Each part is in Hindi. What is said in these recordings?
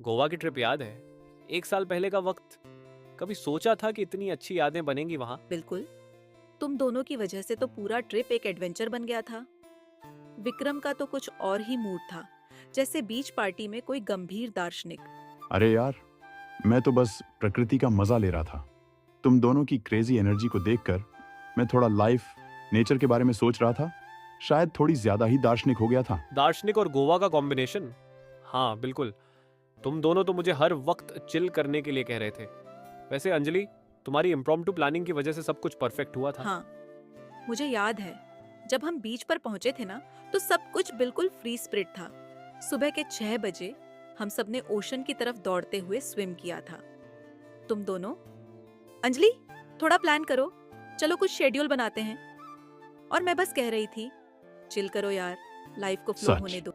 गोवा की ट्रिप याद है? 1 साल पहले का वक्त। कभी सोचा था कि इतनी अच्छी यादें बनेंगी वहां? बिल्कुल। तुम दोनों की वजह से तो पूरा ट्रिप एक एडवेंचर बन गया था। विक्रम का तो कुछ और ही मूड था, जैसे बीच पार्टी में कोई गंभीर दार्शनिक। अरे यार, मैं तो बस प्रकृति का मजा ले रहा था। तुम दोनों की क्रेजी एनर्जी को देखकर मैं थोड़ा लाइफ, नेचर के बारे में सोच रहा था। शायद थोड़ी ज्यादा ही दार्शनिक हो गया था। दार्शनिक और गोवा का कॉम्बिनेशन। हाँ बिल्कुल। तुम दोनों तो मुझे हर वक्त चिल करने के लिए कह रहे थे। वैसे अंजलि, तुम्हारी इम्प्रॉम्प्टू प्लानिंग की वजह से सब कुछ परफेक्ट हुआ था। हाँ, मुझे याद है, जब हम बीच पर पहुंचे थे ना, तो सब कुछ बिल्कुल फ्री स्पिरिट था। सुबह के 6 बजे हम सब ने ओशन की तरफ दौड़ते हुए स्विम किया था। तुम दोनों, अंजलि, थोड़ा प्लान करो, चलो कुछ शेड्यूल बनाते हैं। और मैं बस कह रही थी, चिल करो यार, लाइफ को फ्लो होने सच, दो।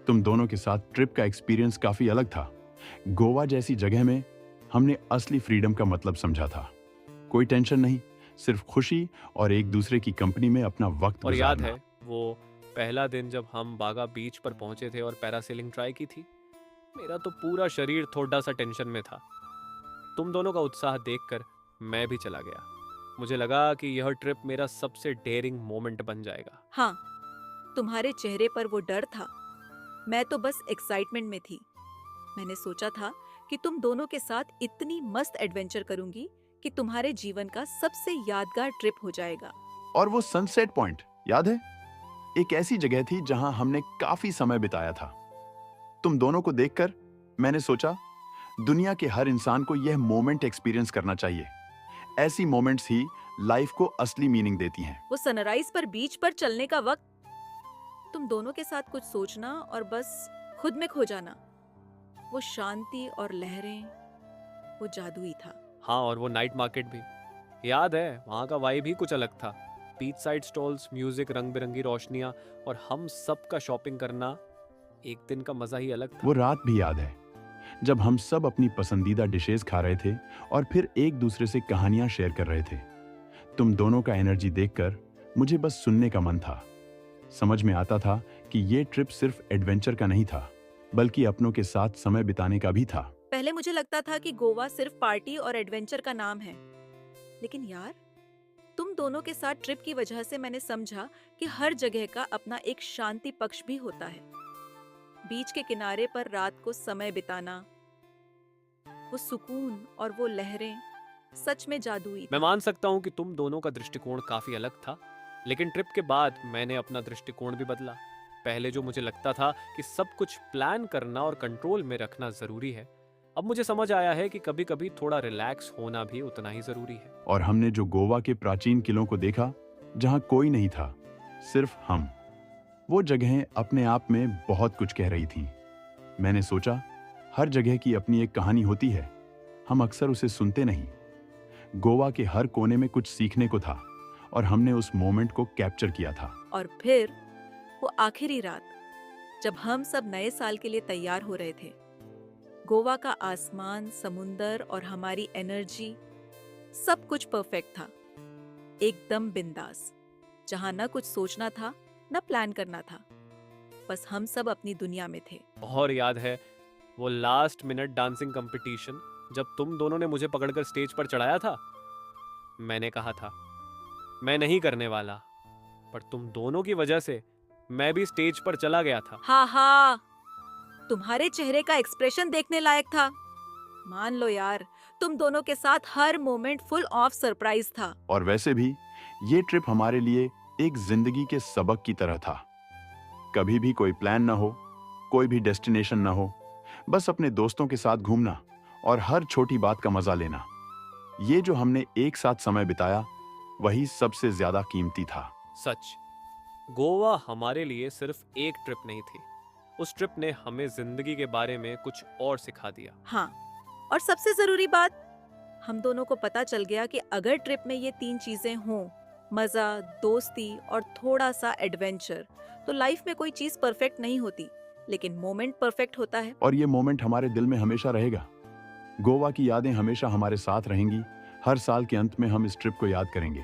तुम दोनों के साथ ट्रिप का एक्सपीरियंस काफी अलग था। गोवा जैसी जगह में हमने असली फ्रीडम का मतलब समझा था। कोई टेंशन नहीं, सिर्फ खुशी और एक दूसरे की कंपनी में अपना वक्त और याद गुजारना। है वो पहला दिन जब हम बागा बीच पर पहुंचे थे और पैरासेलिंग ट्राई की थी? मेरा तो पूरा शरीर थोड़ा सा टेंशन में था। तुम दोनों का उत्साह देखकर मैं भी चला गया। मुझे लगा कि यह ट्रिप मेरा सबसे डेयरिंग मोमेंट बन जाएगा। हाँ, तुम्हारे चेहरे पर वो डर था, मैं तो बस एक्साइटमेंट में थी। मैंने सोचा था कि तुम दोनों के साथ इतनी मस्त एडवेंचर करूंगी कि तुम्हारे जीवन का सबसे यादगार ट्रिप हो जाएगा। और वो सनसेट पॉइंट याद है? एक ऐसी जगह थी जहां हमने काफी समय बिताया था। तुम दोनों को देखकर मैंने सोचा, दुनिया के हर इंसान को यह मोमेंट एक्सपीरियंस करना चाहिए। ऐसी मोमेंट्स ही लाइफ को असली मीनिंग देती हैं। वो सनराइज पर बीच पर चलने का वक्त, तुम दोनों के साथ कुछ सोचना और बस खुद में खो जाना, वो शांति और लहरें, वो जादुई था। हाँ, और वो नाइट मार्केट भी याद है? वहाँ का वाइब ही कुछ अलग था। बीच साइड स्टॉल्स, म्यूजिक, रंग बिरंगी रोशनियाँ और हम सब का शॉपिंग करना। एक दिन का मजा ही अलग था। वो रात भी याद है, जब हम सब अपनी पसंदीदा डिशेस खा रहे थे और फिर एक दूसरे से कहानियां शेयर कर रहे थे। तुम दोनों का एनर्जी देखकर मुझे बस सुनने का मन था। समझ में आता था कि ये ट्रिप सिर्फ एडवेंचर का नहीं था, बल्कि अपनों के साथ समय बिताने का भी था। पहले मुझे लगता था कि गोवा सिर्फ पार्टी और एडवेंचर का नाम है, लेकिन यार, तुम दोनों के साथ ट्रिप की वजह से मैंने समझा कि हर जगह का अपना एक शांति पक्ष भी होता है। बीच के किनारे पर रात को समय बिताना, वो सुकून और वो लहरें सच में जादुई मैं था। मान सकता हूँ कि तुम दोनों का दृष्टिकोण काफी अलग था, लेकिन ट्रिप के बाद मैंने अपना दृष्टिकोण भी बदला। पहले जो मुझे लगता था कि सब कुछ प्लान करना और कंट्रोल में रखना जरूरी है, अब मुझे समझ आया है कि कभी कभी थोड़ा रिलैक्स होना भी उतना ही जरूरी है। और हमने जो गोवा के प्राचीन किलों को देखा, जहां कोई नहीं था, सिर्फ हम, वो जगहें अपने आप में बहुत कुछ कह रही थीं। मैंने सोचा, हर जगह की अपनी एक कहानी होती है, हम अक्सर उसे सुनते नहीं। गोवा के हर कोने में कुछ सीखने को था और हमने उस मोमेंट को कैप्चर किया था। और फिर वो आखिरी रात, जब हम सब नए साल के लिए तैयार हो रहे थे, गोवा का आसमान, समुंदर और हमारी एनर्जी, सब कुछ परफेक्ट था। एकदम बिंदास, जहां ना कुछ सोचना था, ना प्लान करना था, बस हम सब अपनी दुनिया में थे। और याद है वो लास्ट मिनट डांसिंग कंपटीशन, जब तुम दोनों ने मुझे पकड़कर स्टेज पर चढ़ाया था? मैंने कहा था मैं नहीं करने वाला, पर तुम दोनों की वजह से मैं भी स्टेज पर चला गया था। हा हा, तुम्हारे चेहरे का एक्सप्रेशन देखने लायक था। मान लो यार, तुम दोनों के साथ हर मोमेंट फुल ऑफ सरप्राइज था। और वैसे भी ये ट्रिप हमारे लिए एक जिंदगी के सबक की तरह था। कभी भी कोई प्लान ना हो, कोई भी डेस्टिनेशन ना हो, बस अपने दोस्तों के साथ घूमना और हर छोटी बात का मजा लेना। ये जो हमने एक साथ समय बिताया, वही सबसे ज्यादा कीमती था। सच, गोवा हमारे लिए सिर्फ एक ट्रिप नहीं थी, उस ट्रिप ने हमें जिंदगी के बारे में कुछ और सिखा दिया। हाँ, और सबसे जरूरी बात, हम दोनों को पता चल गया कि अगर ट्रिप में ये 3 चीजें हों, मजा, दोस्ती और थोड़ा सा एडवेंचर, तो लाइफ में कोई चीज परफेक्ट नहीं होती, लेकिन मोमेंट परफेक्ट होता है। और ये मोमेंट हमारे दिल में हमेशा रहेगा। गोवा की यादें हमेशा हमारे साथ रहेंगी। हर साल के अंत में हम इस ट्रिप को याद करेंगे।